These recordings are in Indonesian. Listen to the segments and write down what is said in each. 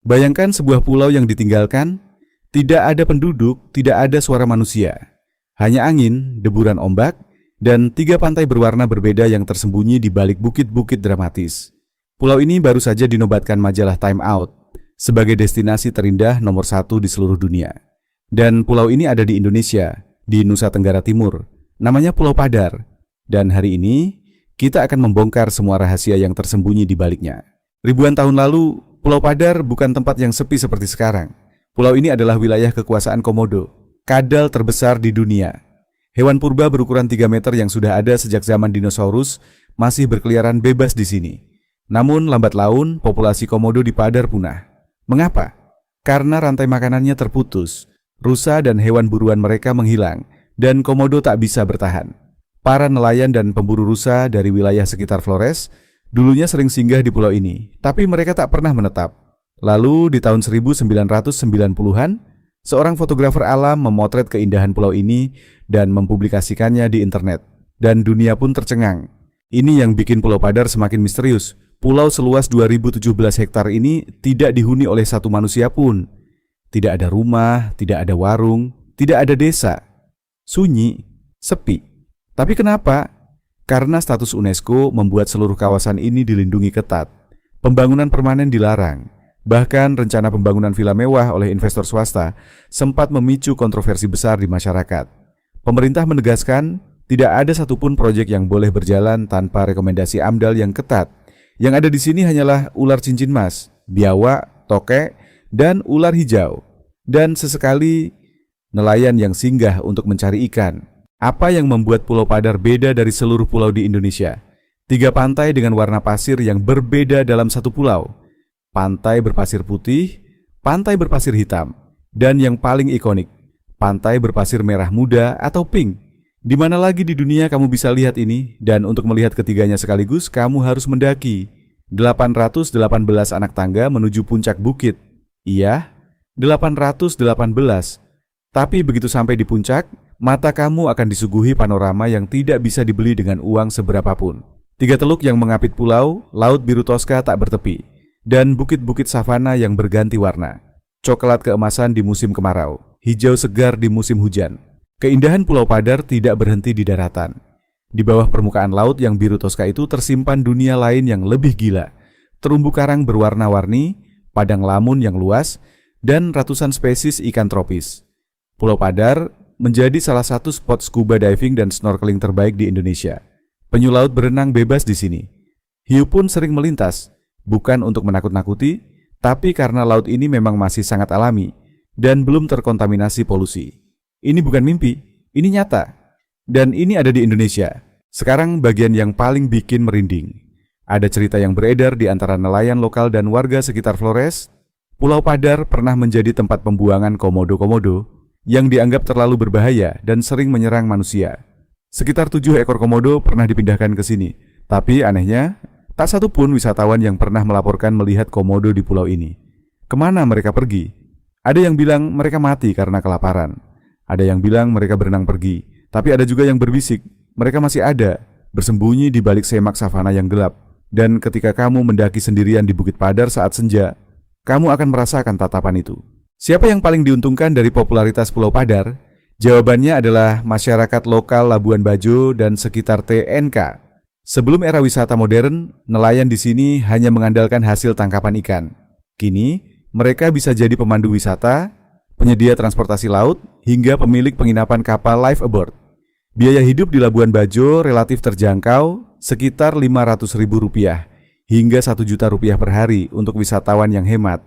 Bayangkan sebuah pulau yang ditinggalkan, tidak ada penduduk, tidak ada suara manusia. Hanya angin, deburan ombak, dan 3 pantai berwarna berbeda yang tersembunyi di balik bukit-bukit dramatis. Pulau ini baru saja dinobatkan majalah Time Out sebagai destinasi terindah nomor 1 di seluruh dunia. Dan pulau ini ada di Indonesia, di Nusa Tenggara Timur. Namanya Pulau Padar. Dan hari ini, kita akan membongkar semua rahasia yang tersembunyi di baliknya. Ribuan tahun lalu, Pulau Padar bukan tempat yang sepi seperti sekarang. Pulau ini adalah wilayah kekuasaan Komodo, kadal terbesar di dunia. Hewan purba berukuran 3 meter yang sudah ada sejak zaman dinosaurus masih berkeliaran bebas di sini. Namun lambat laun populasi komodo di Padar punah. Mengapa? Karena rantai makanannya terputus, rusa dan hewan buruan mereka menghilang, dan komodo tak bisa bertahan. Para nelayan dan pemburu rusa dari wilayah sekitar Flores dulunya sering singgah di pulau ini, tapi mereka tak pernah menetap. Lalu di tahun 1990-an, seorang fotografer alam memotret keindahan pulau ini dan mempublikasikannya di internet. Dan dunia pun tercengang. Ini yang bikin Pulau Padar semakin misterius. Pulau seluas 2017 hektar ini tidak dihuni oleh satu manusia pun. Tidak ada rumah, tidak ada warung, tidak ada desa. Sunyi, sepi. Tapi kenapa? Karena status UNESCO membuat seluruh kawasan ini dilindungi ketat. Pembangunan permanen dilarang. Bahkan rencana pembangunan villa mewah oleh investor swasta sempat memicu kontroversi besar di masyarakat. Pemerintah menegaskan tidak ada satupun proyek yang boleh berjalan tanpa rekomendasi AMDAL yang ketat. Yang ada di sini hanyalah ular cincin mas, biawak, tokek, dan ular hijau. Dan sesekali nelayan yang singgah untuk mencari ikan. Apa yang membuat Pulau Padar beda dari seluruh pulau di Indonesia? 3 pantai dengan warna pasir yang berbeda dalam satu pulau. Pantai berpasir putih, pantai berpasir hitam, dan yang paling ikonik, pantai berpasir merah muda atau pink. Di mana lagi di dunia kamu bisa lihat ini? Dan untuk melihat ketiganya sekaligus, kamu harus mendaki 818 anak tangga menuju puncak bukit. Iya, 818. Tapi begitu sampai di puncak, mata kamu akan disuguhi panorama yang tidak bisa dibeli dengan uang seberapapun. 3 teluk yang mengapit pulau, laut biru toska tak bertepi, dan bukit-bukit savana yang berganti warna. Coklat keemasan di musim kemarau, hijau segar di musim hujan. Keindahan Pulau Padar tidak berhenti di daratan. Di bawah permukaan laut yang biru toska itu tersimpan dunia lain yang lebih gila. Terumbu karang berwarna-warni, padang lamun yang luas, dan ratusan spesies ikan tropis. Pulau Padar menjadi salah satu spot scuba diving dan snorkeling terbaik di Indonesia. Penyu laut berenang bebas di sini. Hiu pun sering melintas, bukan untuk menakut-nakuti, tapi karena laut ini memang masih sangat alami dan belum terkontaminasi polusi. Ini bukan mimpi, ini nyata. Dan ini ada di Indonesia. Sekarang bagian yang paling bikin merinding. Ada cerita yang beredar di antara nelayan lokal dan warga sekitar Flores. Pulau Padar pernah menjadi tempat pembuangan komodo-komodo yang dianggap terlalu berbahaya dan sering menyerang manusia. Sekitar 7 ekor komodo pernah dipindahkan ke sini. Tapi anehnya, tak satu pun wisatawan yang pernah melaporkan melihat komodo di pulau ini. Kemana mereka pergi? Ada yang bilang mereka mati karena kelaparan. Ada yang bilang mereka berenang pergi, tapi ada juga yang berbisik, mereka masih ada, bersembunyi di balik semak savana yang gelap. Dan ketika kamu mendaki sendirian di Bukit Padar saat senja, kamu akan merasakan tatapan itu. Siapa yang paling diuntungkan dari popularitas Pulau Padar? Jawabannya adalah masyarakat lokal Labuan Bajo dan sekitar TNK. Sebelum era wisata modern, nelayan di sini hanya mengandalkan hasil tangkapan ikan. Kini, mereka bisa jadi pemandu wisata, penyedia transportasi laut, hingga pemilik penginapan kapal life aboard. Biaya hidup di Labuan Bajo relatif terjangkau, sekitar Rp500.000 hingga Rp1.000.000 per hari untuk wisatawan yang hemat.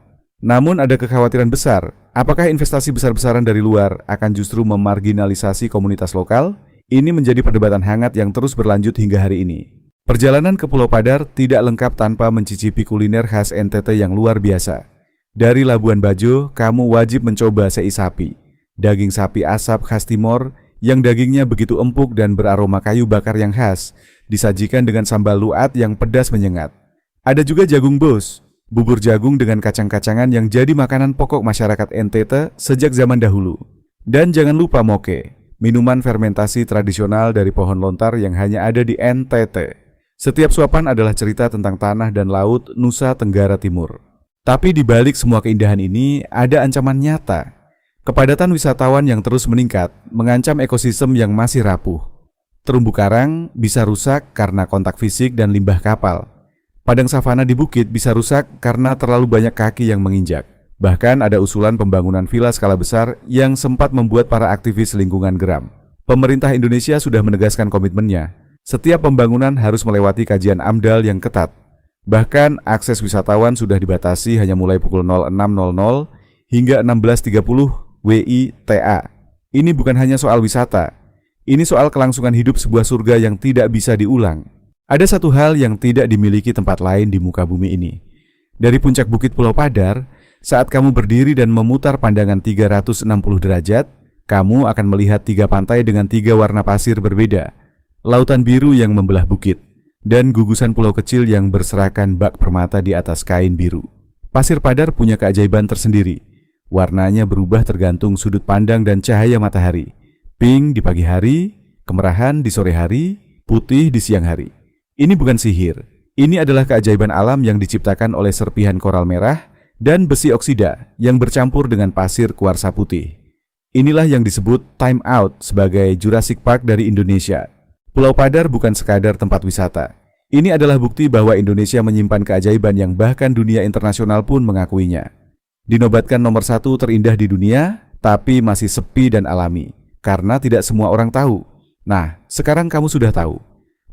Namun ada kekhawatiran besar, apakah investasi besar-besaran dari luar akan justru memarginalisasi komunitas lokal? Ini menjadi perdebatan hangat yang terus berlanjut hingga hari ini. Perjalanan ke Pulau Padar tidak lengkap tanpa mencicipi kuliner khas NTT yang luar biasa. Dari Labuan Bajo, kamu wajib mencoba sei sapi, daging sapi asap khas Timor yang dagingnya begitu empuk dan beraroma kayu bakar yang khas, disajikan dengan sambal luat yang pedas menyengat. Ada juga jagung bos, bubur jagung dengan kacang-kacangan yang jadi makanan pokok masyarakat NTT sejak zaman dahulu. Dan jangan lupa moke, minuman fermentasi tradisional dari pohon lontar yang hanya ada di NTT. Setiap suapan adalah cerita tentang tanah dan laut Nusa Tenggara Timur. Tapi di balik semua keindahan ini ada ancaman nyata. Kepadatan wisatawan yang terus meningkat mengancam ekosistem yang masih rapuh. Terumbu karang bisa rusak karena kontak fisik dan limbah kapal. Padang savana di bukit bisa rusak karena terlalu banyak kaki yang menginjak. Bahkan ada usulan pembangunan villa skala besar yang sempat membuat para aktivis lingkungan geram. Pemerintah Indonesia sudah menegaskan komitmennya. Setiap pembangunan harus melewati kajian AMDAL yang ketat. Bahkan akses wisatawan sudah dibatasi hanya mulai pukul 06.00 hingga 16.30 WITA. Ini bukan hanya soal wisata. Ini soal kelangsungan hidup sebuah surga yang tidak bisa diulang. Ada satu hal yang tidak dimiliki tempat lain di muka bumi ini. Dari puncak bukit Pulau Padar, saat kamu berdiri dan memutar pandangan 360 derajat, kamu akan melihat 3 pantai dengan 3 warna pasir berbeda. Lautan biru yang membelah bukit, dan gugusan pulau kecil yang berserakan bak permata di atas kain biru. Pasir Padar punya keajaiban tersendiri. Warnanya berubah tergantung sudut pandang dan cahaya matahari. Pink di pagi hari, kemerahan di sore hari, putih di siang hari. Ini bukan sihir. Ini adalah keajaiban alam yang diciptakan oleh serpihan koral merah dan besi oksida yang bercampur dengan pasir kuarsa putih. Inilah yang disebut time out sebagai Jurassic Park dari Indonesia. Pulau Padar bukan sekadar tempat wisata. Ini adalah bukti bahwa Indonesia menyimpan keajaiban yang bahkan dunia internasional pun mengakuinya. Dinobatkan nomor 1 terindah di dunia, tapi masih sepi dan alami, karena tidak semua orang tahu. Nah, sekarang kamu sudah tahu.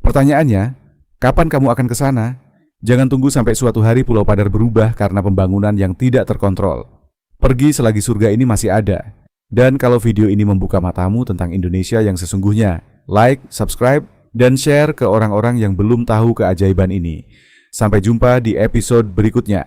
Pertanyaannya, kapan kamu akan ke sana? Jangan tunggu sampai suatu hari Pulau Padar berubah karena pembangunan yang tidak terkontrol. Pergi selagi surga ini masih ada. Dan kalau video ini membuka matamu tentang Indonesia yang sesungguhnya, like, subscribe, dan share ke orang-orang yang belum tahu keajaiban ini. Sampai jumpa di episode berikutnya.